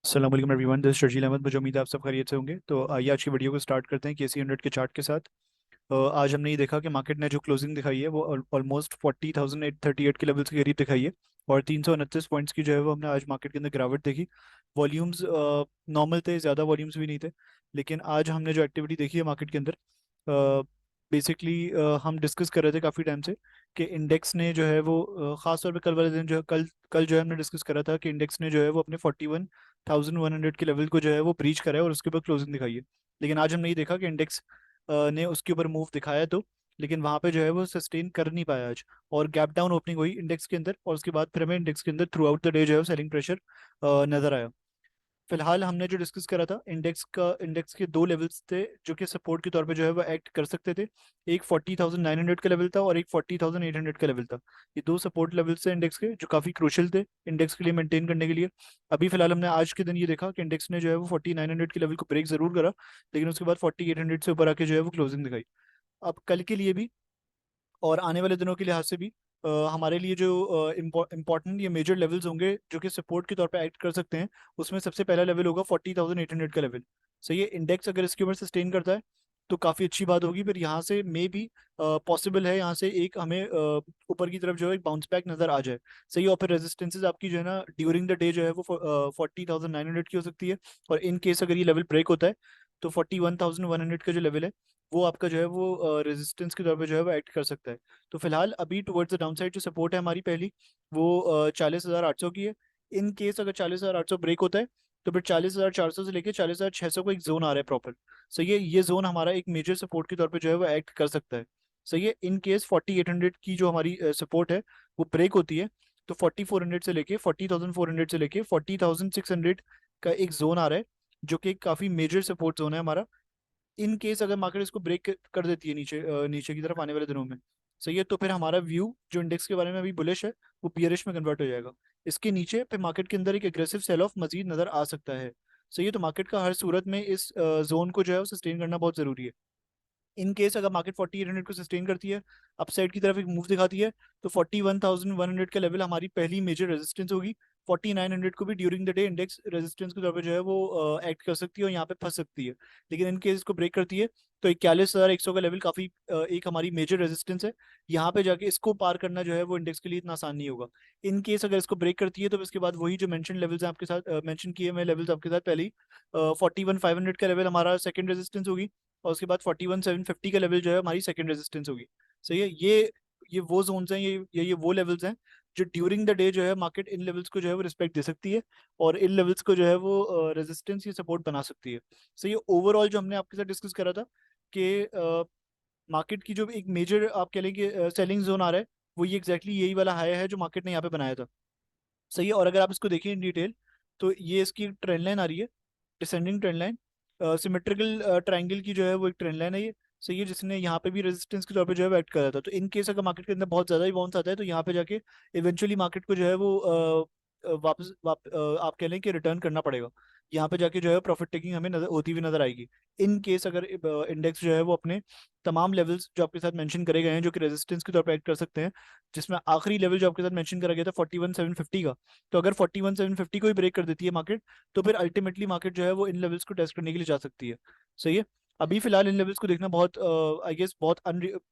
अस्सलाम वालेकुम everyone, this Sharjeel Ahmad. मुझे उम्मीद है आप सब खैरियत से होंगे। तो आइए आज की वीडियो को स्टार्ट करते हैं केसी 100 के चार्ट के साथ। आज हमने ये देखा कि मार्केट ने जो क्लोजिंग दिखाई है वो ऑलमोस्ट 40,838 के लेवल्स के करीब दिखाई है। और 329 पॉइंट्स की जो है वो हमने आज मार्केट के अंदर गिरावट देखी। वॉल्यूम्स नॉर्मल थे, ज़्यादा वॉल्यूम्स भी नहीं थे। लेकिन आज हमने जो एक्टिविटी देखी है मार्केट के अंदर, बेसिकली हम डिस्कस कर रहे थे काफ़ी टाइम से कि इंडेक्स ने जो है वो ख़ास तौर पे कल वाले दिन जो है कल कल जो है हमने डिस्कस करा था कि इंडेक्स ने जो है वो अपने 41,100 के लेवल को जो है वो ब्रीच करा है और उसके ऊपर क्लोजिंग दिखाई है। लेकिन आज हमने ये देखा कि इंडेक्स ने उसके ऊपर मूव दिखाया तो, लेकिन वहां पे जो है वो सस्टेन कर नहीं पाया आज। और गैप डाउन ओपनिंग हुई इंडेक्स के अंदर और उसके बाद फिर हमें इंडेक्स के अंदर थ्रू आउट द डे जो है सेलिंग प्रेशर नजर आया। फिलहाल हमने जो डिस्कस करा था इंडेक्स के दो लेवल्स थे जो कि सपोर्ट के तौर पे जो है वो एक्ट कर सकते थे। एक 40,900 का लेवल था और एक 40,800 का लेवल था। ये दो सपोर्ट लेवल्स थे इंडेक्स के जो काफ़ी क्रूशियल थे इंडेक्स के लिए मेंटेन करने के लिए। अभी फिलहाल हमने आज के दिन ये देखा कि इंडेक्स ने जो है वो 4900 के लेवल को ब्रेक जरूर करा, लेकिन उसके बाद 4800 से ऊपर आके जो है वो क्लोजिंग दिखाई। अब कल के लिए भी और आने वाले दिनों के लिहाज से भी हमारे लिए जो इम्पोर्टेंट या मेजर लेवल्स होंगे जो कि सपोर्ट के तौर पे एक्ट कर सकते हैं, उसमें सबसे पहला लेवल होगा 40,800 का लेवल। सही है, इंडेक्स अगर इसके ऊपर सस्टेन करता है तो काफ़ी अच्छी बात होगी। फिर यहाँ से मे भी पॉसिबल है यहाँ से एक हमें ऊपर की तरफ जो है एक बाउंस बैक नजर आ जाए। सही है, और फिर रेजिस्टेंसेज आपकी जो है ना ड्यूरिंग द डे जो है वो 40,900 की हो सकती है। और इन केस अगर ये लेवल ब्रेक होता है तो 41,100 का जो लेवल है वो आपका जो है वो रेजिस्टेंस के तौर पे जो है वो एक्ट कर सकता है। तो फिलहाल अभी टुवर्ड्स द डाउन साइड जो सपोर्ट है हमारी पहली, वो 40,800 की है। इन केस अगर 40,800 ब्रेक होता है तो फिर 40,400 से लेके 40,600 को एक जोन आ रहा है प्रॉपर। सो ये जोन हमारा एक मेजर सपोर्ट के तौर पे जो है वो एक्ट कर सकता है। सो ये इन केस 4800 की जो हमारी सपोर्ट है वो ब्रेक होती है तो 4400 से लेके 40,400 से लेके 40,600 का एक जोन आ रहा है जो कि काफ़ी मेजर सपोर्ट जोन है हमारा। इन केस अगर मार्केट इसको ब्रेक कर देती है नीचे नीचे की तरफ आने वाले दिनों में, सही है, तो फिर हमारा व्यू जो इंडेक्स के बारे में अभी बुलिश है वो बियरिश में कन्वर्ट हो जाएगा। इसके नीचे फिर मार्केट के अंदर एक एग्रेसिव सेल ऑफ मजीद नजर आ सकता है। सही है, तो मार्केट का हर सूरत में इस जोन को जो है वो सस्टेन करना बहुत जरूरी है। इन केस अगर मार्केट 4800 को सस्टेन करती है, अपसाइड की तरफ एक मूव दिखाती है, तो 41,100 का लेवल हमारी पहली मेजर रेजिस्टेंस होगी। 4900 को भी during the day index resistance के तौर पे जो है वो एक्ट कर सकती है और यहाँ पे फंस सकती है। लेकिन इन केस इसको ब्रेक करती है तो 41,100 का लेवल काफी एक हमारी मेजर रेजिस्टेंस है। यहाँ पे जाके इसको पार करना जो है वो इंडेक्स के लिए इतना आसान नहीं होगा। इन केस अगर इसको ब्रेक करती है तो इसके बाद वही जो मेंशन लेवल्स हैं आपके साथ मेंशन किए मैं लेवल्स आपके साथ पहले ही, 41,500 का लेवल हमारा सेकंड रेजिस्टेंस होगी और उसके बाद 41,750 का लेवल जो है हमारी सेकंड रेजिस्टेंस होगी। सही है, ये वो जोन्स हैं, ये वो लेवल्स हैं जो ड्यूरिंग द डे जो है मार्केट इन लेवल्स को जो है वो रिस्पेक्ट दे सकती है और इन लेवल्स को जो है वो रेजिस्टेंस या सपोर्ट बना सकती है। सो ये ओवरऑल जो हमने आपके साथ डिस्कस करा था कि मार्केट की जो एक मेजर आप कह लें कि सेलिंग जोन आ रहा है वो ये एग्जैक्टली यही वाला हाई है जो मार्केट ने यहाँ पे बनाया था। सही है, और अगर आप इसको देखिए इन डिटेल तो ये इसकी ट्रेंड लाइन आ रही है, descending trend line, symmetrical triangle की जो है वो एक ट्रेंड लाइन है ये। सही है, जिसने यहाँ पे भी रेजिस्टेंस के तौर पे जो है एक्ट करा था। तो इन केस अगर मार्केट के अंदर बहुत ज़्यादा ही बाउंस आता है तो यहाँ पे जाके इवेंचुअली मार्केट को जो है वो आप कह लें कि रिटर्न करना पड़ेगा। यहाँ पे जाके जो है प्रॉफिट टेकिंग हमें नजर होती हुई नजर आएगी। इन केस अगर इंडेक्स जो है वो अपने तमाम लेवल्स जो आपके साथ मेंशन करे गए हैं जो कि रेजिस्टेंस के तौर पे एक्ट कर सकते हैं, जिसमें आखिरी लेवल जो आपके साथ मेंशन करा गया था 41,750 का, तो अगर 41,750 को ही ब्रेक कर देती है मार्केट तो फिर अल्टीमेटली मार्केट जो है वो इन लेवल्स को टेस्ट करने के लिए जा सकती है। सही है, अभी फिलहाल इन लेवल्स को देखना बहुत आई गेस बहुत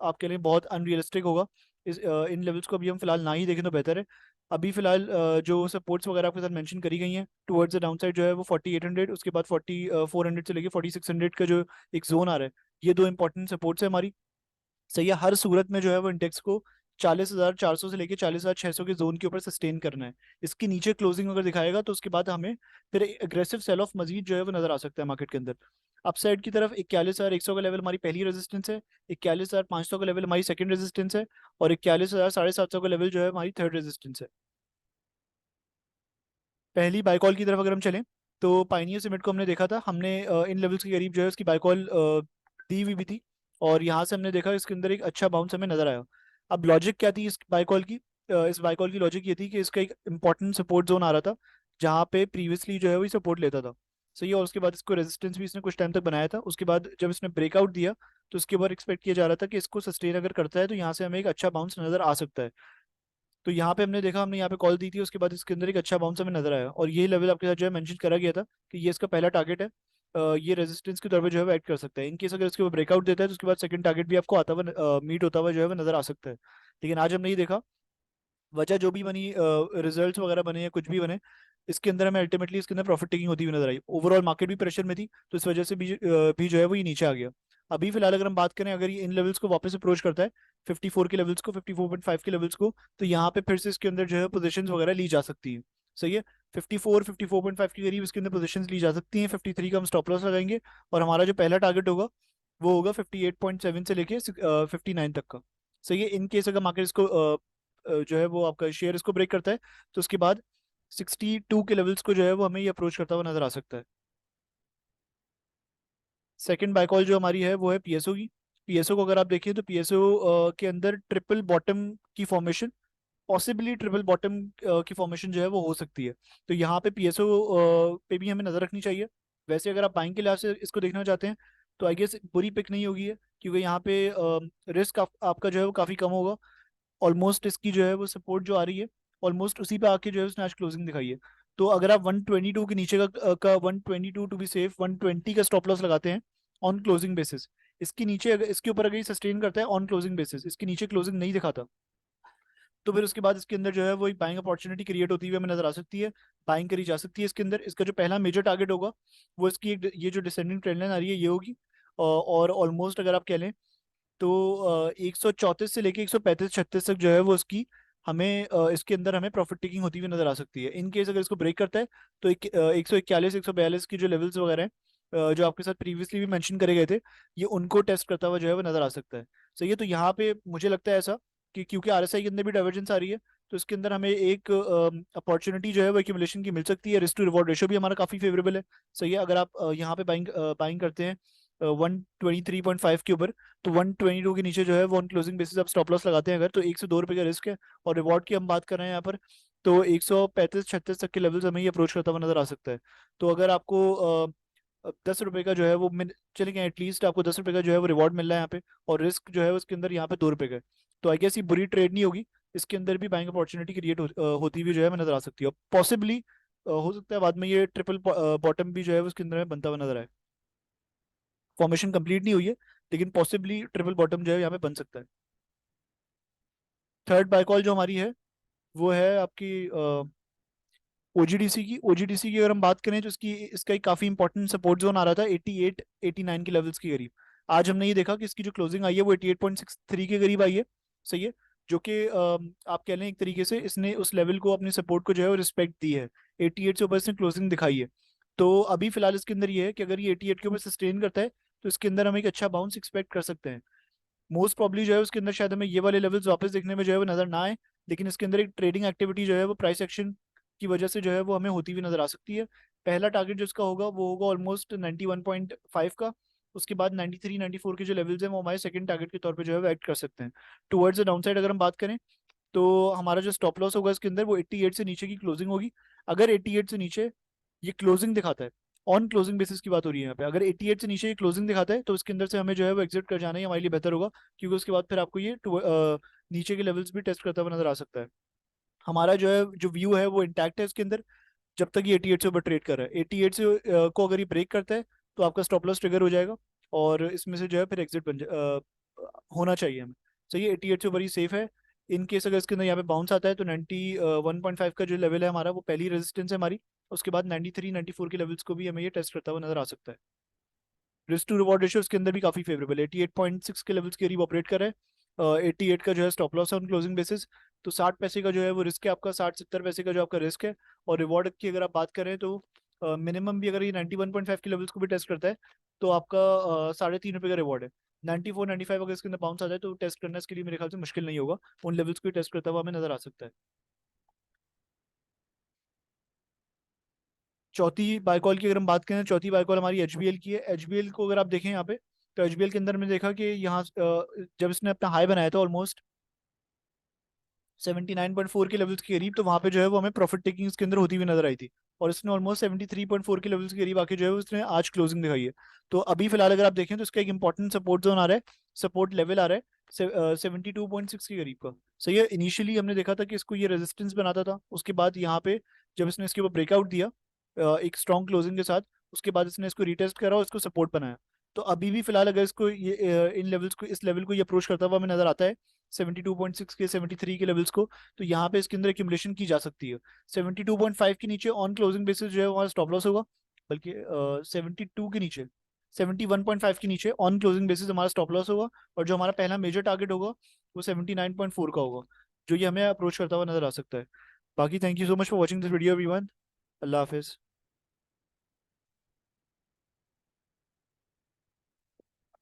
आप कह लें बहुत अनरियलिस्टिक होगा। इन लेवल्स को अभी हम फिलहाल ना ही देखें तो बेहतर है। अभी फिलहाल जो सपोर्ट्स वगैरह आपके साथ मेंशन करी गई हैं टुवर्ड्स द डाउन साइड जो है वो 4800, उसके बाद 4400 से लेके 4600 का जो एक जोन आ रहा है, ये दो इंपॉर्टेंट सपोर्ट्स है हमारी। सही है, हर सूरत में जो है वो इंडेक्स को 40,400 से लेके 40,600 के जोन के ऊपर सस्टेन करना है। इसके नीचे क्लोजिंग अगर दिखाएगा तो उसके बाद हमें फिर एग्रेसिव सेल ऑफ मजीद जो है वो नजर आ सकता है मार्केट के अंदर। अपसाइड की तरफ 41,100 का लेवल हमारी पहली रेजिस्टेंस है, 41,500 का लेवल हमारी सेकंड रेजिस्टेंस है और 41,750 का लेवल जो है हमारी थर्ड रेजिस्टेंस है। पहली बाइकॉल की तरफ अगर हम चलें तो पाइनियर सीमेंट को हमने देखा था, हमने इन लेवल्स के करीब जो है उसकी बाइकॉल दी हुई भी थी और यहाँ से हमने देखा इसके अंदर एक अच्छा बाउंस हमें नजर आया। अब लॉजिक क्या थी इस बाइकॉल की? इस बाइकॉल की लॉजिक ये थी कि इसका एक इंपॉर्टेंट सपोर्ट जोन आ रहा था जहाँ पे प्रीवियसली जो है वो सपोर्ट लेता था। सही है, और उसके बाद इसको रेजिस्टेंस भी इसने कुछ टाइम तक बनाया था। उसके बाद जब इसने ब्रेकआउट दिया तो उसके बाद एक्सपेक्ट किया जा रहा था कि इसको सस्टेन अगर करता है तो यहाँ से हमें एक अच्छा बाउंस नजर आ सकता है। तो यहाँ पे हमने देखा, हमने यहाँ पे कॉल दी थी, उसके बाद इसके अंदर एक अच्छा बाउंस हमें नजर आया, और ये लेवल आपके साथ जो है मेंशन करा गया था कि ये इसका पहला टारगेट है। ये रेजिस्टेंस के तौर पे जो है वो एक्ट कर सकता है। इन केस अगर इसके ऊपर ब्रेकआउट देता है तो उसके बाद सेकंड टारगेट भी आपको आता हुआ मीट होता हुआ जो है वो नजर आ सकता है। लेकिन आज हमने ये देखा, वजह जो भी बनी, रिजल्ट्स वगैरह बने या कुछ भी बने, इसके अंदर हमें अल्टीमेटली इसके अंदर प्रॉफिट टेकिंग होती हुई नजर आई। ओवरऑल मार्केट भी प्रेशर में थी, तो इस वजह से भी जो है वो ये नीचे आ गया। अभी फिलहाल अगर हम बात करें, अगर ये इन लेवल्स को वापस अप्रोच करता है, 54 के लेवल्स को, 54.5 के लेवल्स को, तो यहाँ पे फिर से इसके अंदर जो है पोजीशंस वगैरह ली जा सकती है। सही है। 54 के करीब इसके अंदर पोजीशंस ली जा सकती हैं। 53 का हम स्टॉप लॉस लगाएंगे, और हमारा जो पहला टारगेट होगा वो होगा 58.7 से लेके 59 तक का। सही है। इन केस अगर मार्केट इसको जो है वो आपका शेयर इसको ब्रेक करता है, तो उसके बाद 62 के लेवल्स को जो है वो हमें ये अप्रोच करता हुआ नजर आ सकता है। सेकंड बाय कॉल जो हमारी है वो है पीएसओ की। पीएसओ को अगर आप देखिए तो पीएसओ के अंदर ट्रिपल बॉटम की फॉर्मेशन, पॉसिबली ट्रिपल बॉटम की फॉर्मेशन जो है वो हो सकती है। तो यहाँ पे पीएसओ पे भी हमें नजर रखनी चाहिए। वैसे अगर आप बाइंग के लिहाज से इसको देखना चाहते हैं तो आई गेस बुरी पिक नहीं होगी है, क्योंकि यहाँ पे रिस्क आपका जो है वो काफी कम होगा। ऑलमोस्ट इसकी जो है वो सपोर्ट जो आ रही है, ऑलमोस्ट उसी पे आके जो है उसने आज क्लोजिंग दिखाई है। तो अगर आप 122 के नीचे का 122 टू बी सेफ 120 का स्टॉप लॉस लगाते हैं ऑन क्लोजिंग बेसिस, इसके नीचे अगर इसके ऊपर अगर ये सस्टेन करता है ऑन क्लोजिंग बेसिस, इसके नीचे क्लोजिंग नहीं दिखाता, तो फिर उसके बाद इसके अंदर जो है वो एक बाइंग अपॉर्चुनिटी क्रिएट होती हुई हमें नजर आ सकती है। बाइंग करी जा सकती है इसके अंदर। इसका जो पहला मेजर टारगेट होगा वो इसकी एक ये जो डिसेंडिंग ट्रेंड लाइन आ रही है ये होगी। और ऑलमोस्ट अगर आप कह लें तो 134 से लेके 135-36 तक जो है वो इसकी हमें इसके अंदर हमें प्रॉफिट टेकिंग होती हुई नजर आ सकती है। इन केस अगर इसको ब्रेक करता है तो 141 142 की जो लेवल्स वगैरह हैं, जो आपके साथ प्रीवियसली भी मेंशन करे गए थे, ये उनको टेस्ट करता हुआ जो है वो नजर आ सकता है। सही है। तो यहाँ पे मुझे लगता है ऐसा कि क्योंकि आरएसआई के अंदर भी डाइवर्जेंस आ रही है, तो इसके अंदर हमें एक अपॉर्चुनिटी जो है वो एक्यूमुलेशन की मिल सकती है। रिस्क टू रिवॉर्ड रेशियो भी हमारा काफी फेवरेबल है। सही है। अगर आप यहाँ पे बाइंग करते हैं 123.5 के ऊपर, तो 122 के नीचे जो है वो ऑन क्लोजिंग बेसिस आप स्टॉप लॉस लगाते हैं अगर, तो 102 रुपये का रिस्क है। और रिवॉर्ड की हम बात कर रहे हैं यहाँ पर, तो 135-36 तक के लेवल्स हमें ये अप्रोच करता हुआ नजर आ सकता है। तो अगर आपको 10 रुपये का जो है वो मिल चलेंगे, एटलीस्ट आपको 10 रुपये का जो है वो रिवॉर्ड मिल रहा है यहाँ पे, और रिस्क जो है उसके अंदर यहाँ पे 2 रुपये का है। तो आई गेस ये बुरी ट्रेड नहीं होगी। इसके अंदर भी बाइंग अपॉर्चुनिटी क्रिएट होती हुई जो है हमें नजर आ सकती है। पॉसिबली हो सकता है बाद में ये ट्रिपल बॉटम भी जो है वो उसके अंदर में बनता हुआ नजर आए। फॉर्मेशन कंप्लीट नहीं हुई है, लेकिन पॉसिबली ट्रिपल बॉटम जो है यहाँ पे बन सकता है। थर्ड बाय कॉल जो हमारी है वो है आपकी ओजीडीसी की अगर हम बात करें तो इसका एक काफी इंपॉर्टेंट सपोर्ट जोन आ रहा था 88 89 के लेवल्स के करीब। आज हमने ये देखा कि इसकी जो क्लोजिंग आई है वो 88.63 के करीब आई है। सही है। जो कि आप कह लें एक तरीके से इसने उस लेवल को, अपने सपोर्ट को जो है वो रिस्पेक्ट दी है। 88 से ऊपर इसने क्लोजिंग दिखाई है। तो अभी फिलहाल इसके अंदर ये है कि अगर ये 88 के ऊपर सस्टेन करता है तो इसके अंदर हम एक अच्छा बाउंस एक्सपेक्ट कर सकते हैं। मोस्ट प्रॉब्ली जो है उसके अंदर शायद हमें ये वाले लेवल्स वापस देखने में जो है वो नजर ना आए, लेकिन इसके अंदर एक ट्रेडिंग एक्टिविटी जो है वो प्राइस एक्शन की वजह से जो है वो हमें होती हुई नजर आ सकती है। पहला टारगेट जो इसका होगा वो होगा ऑलमोस्ट 91.5 का। उसके बाद 93 94 के जो लेवल्स हैं वो हमारे सेकंड टारगेट के तौर पे जो है वो एक्ट कर सकते हैं। टुवर्ड्स द डाउनसाइड अगर हम बात करें तो हमारा जो स्टॉप लॉस होगा इसके अंदर वो 88 से नीचे की क्लोजिंग होगी। अगर 88 से नीचे ये क्लोजिंग दिखाता है, ऑन क्लोजिंग बेसिस की बात हो रही है यहाँ पे, अगर 88 से नीचे ये क्लोजिंग दिखाता है तो इसके अंदर से हमें जो है वो एग्जिट कर जाना ही हमारे लिए बेहतर होगा, क्योंकि उसके बाद फिर आपको ये नीचे के लेवल्स भी टेस्ट करता हुआ नजर आ सकता है। हमारा जो है जो व्यू है वो इंटैक्ट है इसके अंदर, जब तक ये 88 से ऊपर ट्रेड कर रहा है। 88 से को अगर ये ब्रेक करता है तो आपका स्टॉप लॉस ट्रिगर हो जाएगा, और इसमें से जो है फिर एग्जिट होना चाहिए हमें। सही है। 88 से ऊपर ही सेफ है। इन केस अगर इसके अंदर यहाँ पे बाउंस आता है तो 91.5 का जो लेवल है हमारा वो पहली रेजिस्टेंस है हमारी। उसके बाद 93 94 के लेवल्स को भी हमें ये टेस्ट करता हुआ नजर आ सकता है। रिस्क टू रिवॉर्ड रेशियो इसके अंदर भी काफी फेवरेबल है, 88.6 के लेवल्स के करीब ऑपरेट कर रहा है। 88 का जो है स्टॉप लॉस है ऑन क्लोजिंग बेसिस। तो 60 पैसे का जो है वो रिस्क है आपका, 60 70 पैसे का जो आपका रिस्क है। और रिवॉर्ड की अगर आप बात करें तो मिनिमम भी अगर ये 91.5 के लेवल्स को भी टेस्ट करता है तो आपका 3.5 रुपये का रिवॉर्ड है। 94 95 अगर इसके अंदर बाउंस आ जाए तो टेस्ट करना इसके लिए मेरे ख्याल से मुश्किल नहीं होगा, उन लेवल्स को टेस्ट करता हुआ हमें नजर आ सकता है। चौथी बायकॉल की अगर हम बात करें, चौथी बायकॉल हमारी एचबीएल की है। एचबीएल को अगर आप देखें यहाँ पे, तो एचबीएल के अंदर मैंने देखा कि यहाँ जब इसने अपना हाई बनाया था ऑलमोस्ट 79.4 के लेवल्स के करीब, तो वहां पे जो है वो हमें प्रॉफिट टेकिंग इसके अंदर होती हुई नजर आई थी। और इसने ऑलमोस्ट 73.4 के लेवल्स के करीब आके जो है वो इसने आज क्लोजिंग दिखाई है। तो अभी फिलहाल अगर आप देखें तो इसका एक इंपॉर्टेंट सपोर्ट जोन आ रहा है, सपोर्ट लेवल आ रहा है 72.6 के करीब का। सही है, इनिशियली हमने देखा था कि इसको ये रेजिस्टेंस बनाता था, उसके बाद यहाँ पे जब इसने इसके ऊपर ब्रेकआउट दिया एक स्ट्रॉन्ग क्लोजिंग के साथ, उसके बाद इसने इसको रीटेस्ट करा और इसको सपोर्ट बनाया। तो अभी भी फिलहाल अगर इसको ये इन लेवल्स को, इस लेवल को ये अप्रोच करता हुआ हमें नजर आता है 72.6 के 73 के लेवल्स को, तो यहाँ पे इसके अंदर एक्यूमुलेशन की जा सकती है। 72.5 के नीचे ऑन क्लोजिंग बेसिस जो है वहाँ स्टॉप लॉस होगा, बल्कि 72 के नीचे, 71.5 के नीचे ऑन क्लोजिंग बेसिस हमारा स्टॉप लॉस होगा। और जो हमारा पहला मेजर टारगेट होगा वो 79.4 का होगा, जो ये हमें अप्रोच करता हुआ नजर आ सकता है। बाकी thank you so much for watching this video everyone. अल्लाह हाफिज़।